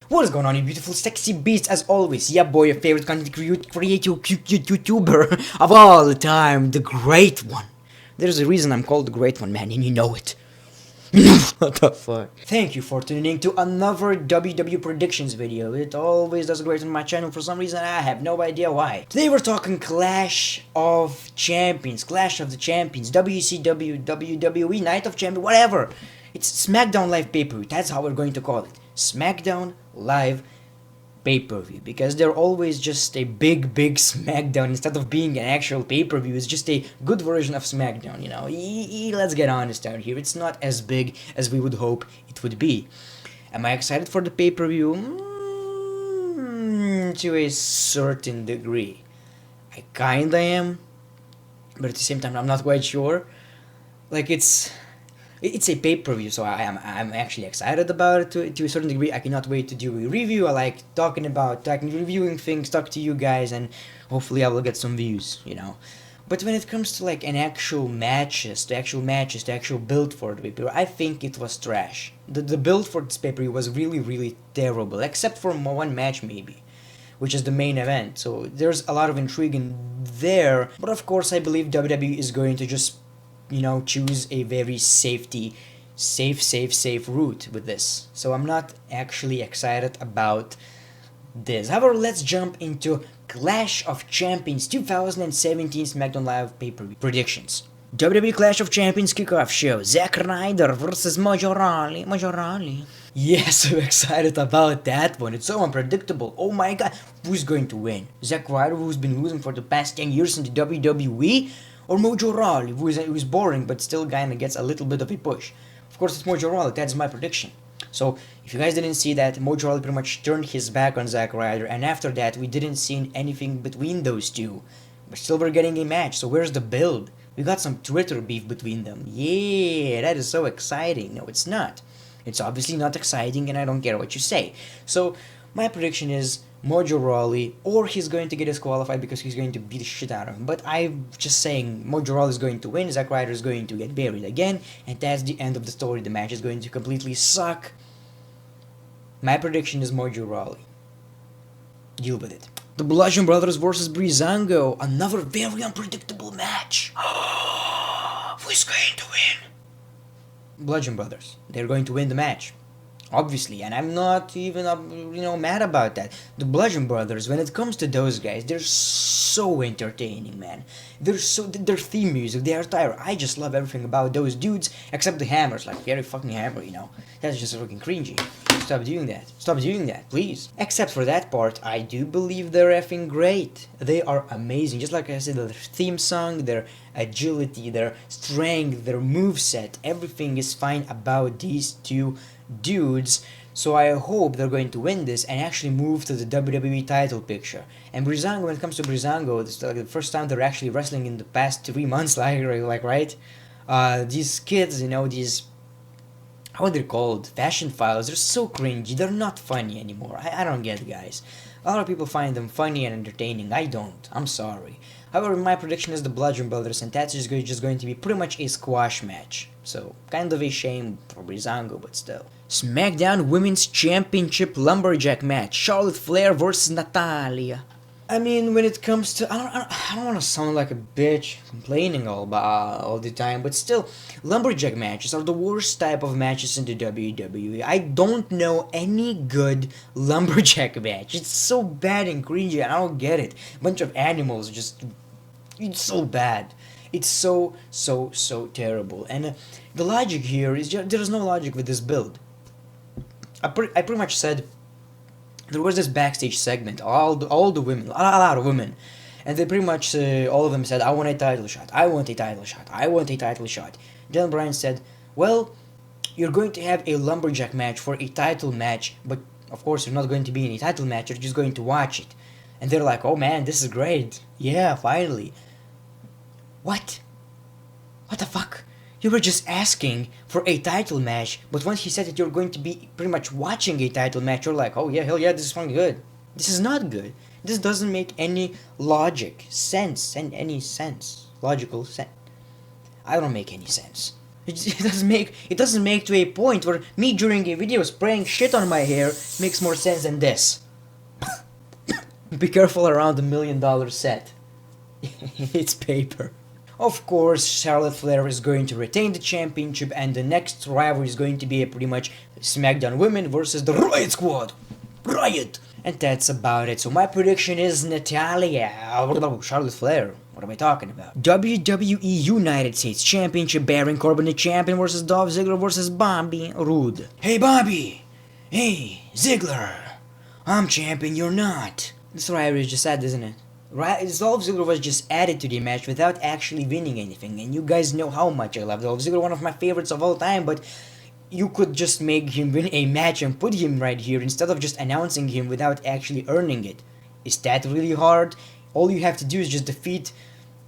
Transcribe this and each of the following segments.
What is going on, you beautiful sexy beasts? As always, yeah boy, your favorite content creator YouTuber of all time, the great one. There's a reason I'm called the great one, man, and you know it. What the fuck? Thank you for tuning in to another WWE predictions video. It always does great on my channel for some reason, I have no idea why. Today we're talking Clash of Champions, Clash of the Champions, WCW, WWE, Night of Champions, whatever. It's SmackDown Live Pay-Per-View, that's how we're going to call it. SmackDown Live Pay-Per-View, because they're always just a big SmackDown. Instead of being an actual pay-per-view, it's just a good version of SmackDown, you know. Let's get honest out here, it's not as big as we would hope it would be. Am I excited for the pay-per-view? To a certain degree. I kinda am, but at the same time I'm not quite sure. Like, it's a pay-per-view, so I'm actually excited about it to a certain degree. I cannot wait to do a review. I like reviewing things, talk to you guys, and hopefully I will get some views, you know. But when it comes to like the actual build for the pay-per-view, I think it was trash. The build for this pay-per-view was really terrible, except for one match maybe, which is the main event. So there's a lot of intrigue in there, but of course I believe WWE is going to just, you know, choose a very safe route with this. So I'm not actually excited about this. However, let's jump into Clash of Champions 2017 SmackDown Live pay-per-view predictions. WWE Clash of Champions kickoff show. Zack Ryder versus Mojo Rawley. Yes, so excited about that one. It's so unpredictable. Oh my god. Who's going to win? Zack Ryder, who's been losing for the past 10 years in the WWE? Or Mojo Rawley, who's boring but still kinda gets a little bit of a push? Of course, it's Mojo Rawley, that's my prediction. So, if you guys didn't see that, Mojo Rawley pretty much turned his back on Zack Ryder, and after that, we didn't see anything between those two. But still, we're getting a match, so where's the build? We got some Twitter beef between them. Yeah, that is so exciting. No, it's not. It's obviously not exciting, and I don't care what you say. So, my prediction is Mojo Rawley, or he's going to get disqualified because he's going to beat the shit out of him. But I'm just saying, Mojo Rawley is going to win, Zack Ryder is going to get buried again, and that's the end of the story. The match is going to completely suck. My prediction is Mojo Rawley. Deal with it. The Bellagio Brothers versus Breezango, another very unpredictable match. Who's going to win? Bludgeon Brothers. They're going to win the match. Obviously, and I'm not even, mad about that. The Bludgeon Brothers, when it comes to those guys, they're so entertaining, man. Their theme music, their attire, I just love everything about those dudes, except the hammers, like very fucking hammer, you know. That's just fucking cringy. Stop doing that. Stop doing that, please. Except for that part, I do believe they're effing great. They are amazing. Just like I said, their theme song, their agility, their strength, their moveset, everything is fine about these two dudes. So I hope they're going to win this and actually move to the WWE title picture. And Breezango, when it comes to Breezango, it's like the first time they're actually wrestling in the past 3 months, like right? These kids, you know, these, how are they called? Fashion files, they're so cringy, they're not funny anymore. I don't get it, guys. A lot of people find them funny and entertaining, I don't, I'm sorry. However, my prediction is the Bludgeon Brothers, and that's just going to be pretty much a squash match. So, kind of a shame for Breezango, but still. SmackDown Women's Championship Lumberjack match. Charlotte Flair versus Natalya. I mean, when it comes to, I don't want to sound like a bitch complaining all the time, but still, lumberjack matches are the worst type of matches in the WWE. I don't know any good lumberjack match. It's so bad and cringy, and I don't get it. Bunch of animals, just, it's so bad. It's so terrible. And the logic here is just, there's no logic with this build. I pretty much said, there was this backstage segment, all the women, a lot of women, and they pretty much, all of them said, I want a title shot, I want a title shot, I want a title shot. Then Bryan said, well, you're going to have a lumberjack match for a title match, but of course you're not going to be in a title match, you're just going to watch it. And they're like, oh man, this is great, yeah, finally. What? What the fuck? You were just asking for a title match, but once he said that you're going to be pretty much watching a title match, you're like, oh yeah, hell yeah, this is fucking good. This is not good. This doesn't make any logical sense. I don't make any sense. It doesn't make to a point where me during a video spraying shit on my hair makes more sense than this. Be careful around the $1 million set. It's paper. Of course, Charlotte Flair is going to retain the championship, and the next rivalry is going to be pretty much SmackDown Women versus the Riot Squad. Riot! And that's about it. So my prediction is Natalya. Charlotte Flair. What am I talking about? WWE United States Championship, Baron Corbin the champion versus Dolph Ziggler versus Bobby Roode. Hey Bobby! Hey, Ziggler! I'm champion, you're not. This rivalry is just sad, isn't it? Dolph Ziggler was just added to the match without actually winning anything, and you guys know how much I love Dolph Ziggler, one of my favorites of all time, but you could just make him win a match and put him right here instead of just announcing him without actually earning it. Is that really hard? All you have to do is just defeat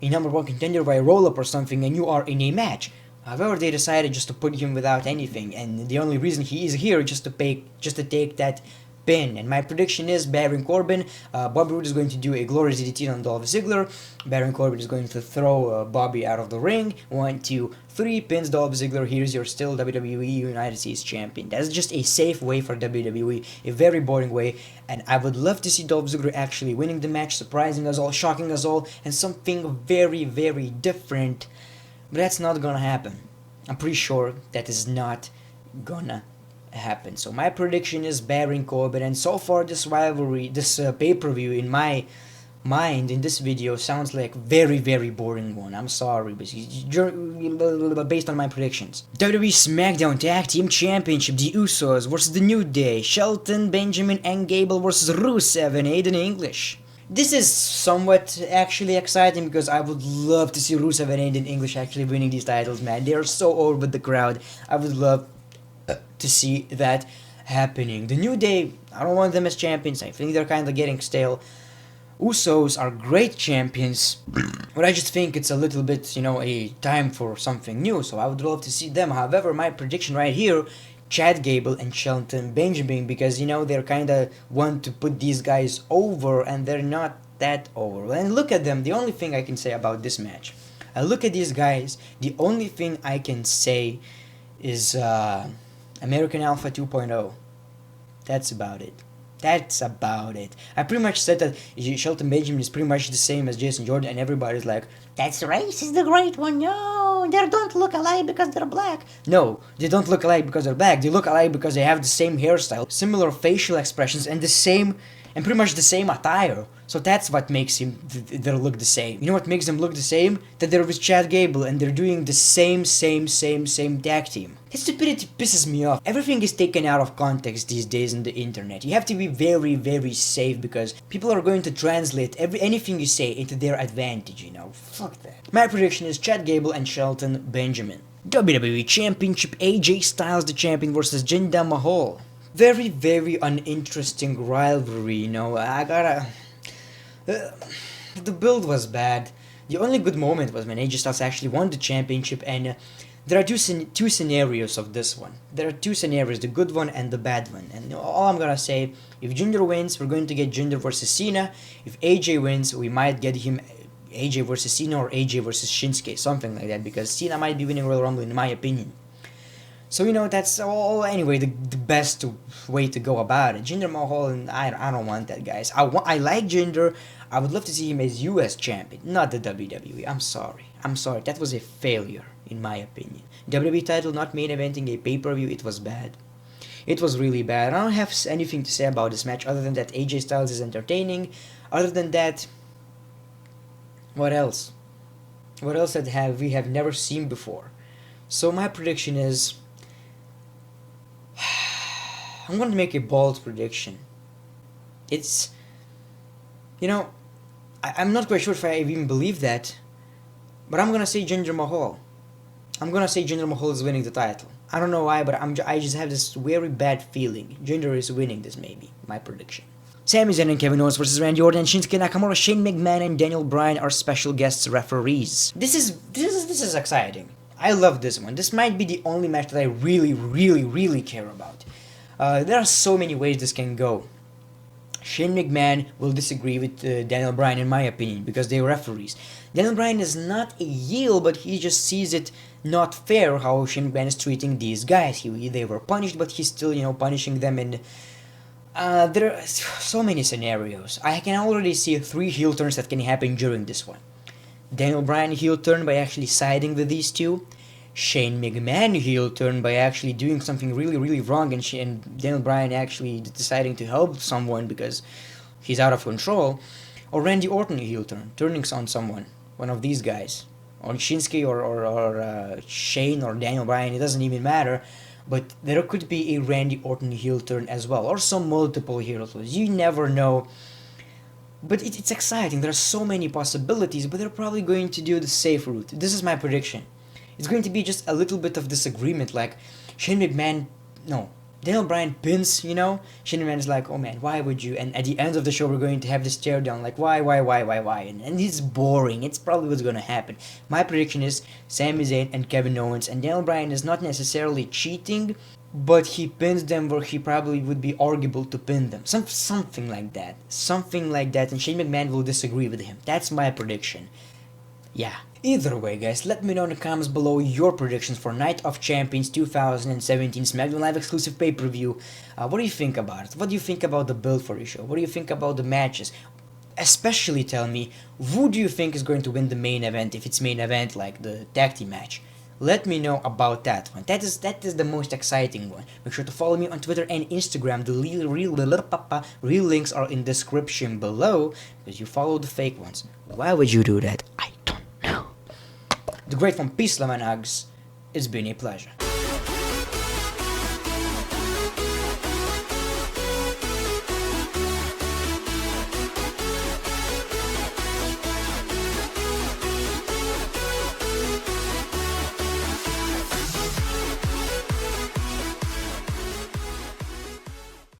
a #1 contender by a roll-up or something and you are in a match. However, they decided just to put him without anything, and the only reason he is here is just to take that pin. And my prediction is Baron Corbin. Bobby Roode is going to do a glorious DDT on Dolph Ziggler. Baron Corbin is going to throw Bobby out of the ring. 1, 2, 3 pins Dolph Ziggler. Here's your still WWE United States Champion. That's just a safe way for WWE, a very boring way. And I would love to see Dolph Ziggler actually winning the match, surprising us all, shocking us all, and something very, very different. But that's not gonna happen. I'm pretty sure that is not gonna happen. So my prediction is Baron Corbin, and so far this rivalry, this pay-per-view in my mind in this video sounds like very, very boring one. I'm sorry, but based on my predictions. WWE SmackDown Tag Team Championship, the Usos versus the New Day, Shelton, Benjamin, and Gable versus Rusev and Aiden English. This is somewhat actually exciting because I would love to see Rusev and Aiden English actually winning these titles, man. They are so over with the crowd. I would love to see that happening. The New Day, I don't want them as champions. I think they're kind of getting stale. Usos are great champions, but I just think it's a little bit, a time for something new, so I would love to see them. However, my prediction right here, Chad Gable and Shelton Benjamin, because, they're kind of want to put these guys over, and they're not that over. And look at them, the only thing I can say about this match, I look at these guys, the only thing I can say is American Alpha 2.0. That's about it. That's about it. I pretty much said that Shelton Benjamin is pretty much the same as Jason Jordan, and everybody's like, that's race is the great one. No, they don't look alike because they're black. No, they don't look alike because they're black. They look alike because they have the same hairstyle, similar facial expressions, and pretty much the same attire. So that's what makes them look the same. You know what makes them look the same? That they're with Chad Gable and they're doing the same tag team. That stupidity pisses me off. Everything is taken out of context these days on the internet. You have to be very, very safe because people are going to translate anything you say into their advantage, Fuck that. My prediction is Chad Gable and Shelton Benjamin. WWE Championship, AJ Styles the champion versus Jinder Mahal. Very, very uninteresting rivalry, the build was bad. The only good moment was when AJ Styles actually won the championship, and there are two scenarios of this one. There are two scenarios, the good one and the bad one. And all I'm gonna say, if Jinder wins, we're going to get Jinder versus Cena. If AJ wins, we might get him AJ versus Cena or AJ versus Shinsuke, something like that, because Cena might be winning Royal Rumble in my opinion. So, that's all, anyway, the best way to go about it. Jinder Mahal, and I don't want that, guys. I like Jinder. I would love to see him as US champion, not the WWE. I'm sorry. That was a failure, in my opinion. WWE title not main eventing a pay-per-view, it was bad. It was really bad. I don't have anything to say about this match other than that AJ Styles is entertaining. Other than that, what else? What else we have never seen before? So my prediction is, I'm going to make a bold prediction. It's, I'm not quite sure if I even believe that, but I'm going to say Jinder Mahal. I'm going to say Jinder Mahal is winning the title. I don't know why, but I just have this very bad feeling. Jinder is winning this, maybe. My prediction. Sami Zayn and Kevin Owens versus Randy Orton and Shinsuke Nakamura, Shane McMahon and Daniel Bryan are special guest referees. This is exciting. I love this one. This might be the only match that I really, really, really care about. There are so many ways this can go. Shane McMahon will disagree with Daniel Bryan in my opinion because they're referees. Daniel Bryan is not a heel, but he just sees it not fair how Shane McMahon is treating these guys. They were punished, but he's still, punishing them. And there are so many scenarios. I can already see 3 heel turns that can happen during this one. Daniel Bryan heel turn by actually siding with these two. Shane McMahon heel turn by actually doing something really, really wrong, and Daniel Bryan actually deciding to help someone because he's out of control. Or Randy Orton heel turn, turning on someone, one of these guys. On Shinsuke or Shane or Daniel Bryan, it doesn't even matter. But there could be a Randy Orton heel turn as well, or some multiple heel turns. You never know. But it's exciting. There are so many possibilities, but they're probably going to do the safe route. This is my prediction. It's going to be just a little bit of disagreement, like Shane McMahon, no, Daniel Bryan pins, Shane McMahon is like, oh man, why would you? And at the end of the show, we're going to have this tear down, like, why? And it's boring. It's probably what's going to happen. My prediction is Sami Zayn and Kevin Owens, and Daniel Bryan is not necessarily cheating, but he pins them where he probably would be arguable to pin them. Something like that. And Shane McMahon will disagree with him. That's my prediction. Yeah. Either way, guys, let me know in the comments below your predictions for Night of Champions 2017 SmackDown Live exclusive pay-per-view. What do you think about it? What do you think about the build for the show? What do you think about the matches? Especially tell me, who do you think is going to win the main event, if it's main event like the tag team match? Let me know about that one. That is the most exciting one. Make sure to follow me on Twitter and Instagram. The real links are in description below, because you follow the fake ones. Why would you do that? I don't know. The great one, peace, love, and hugs. It's been a pleasure.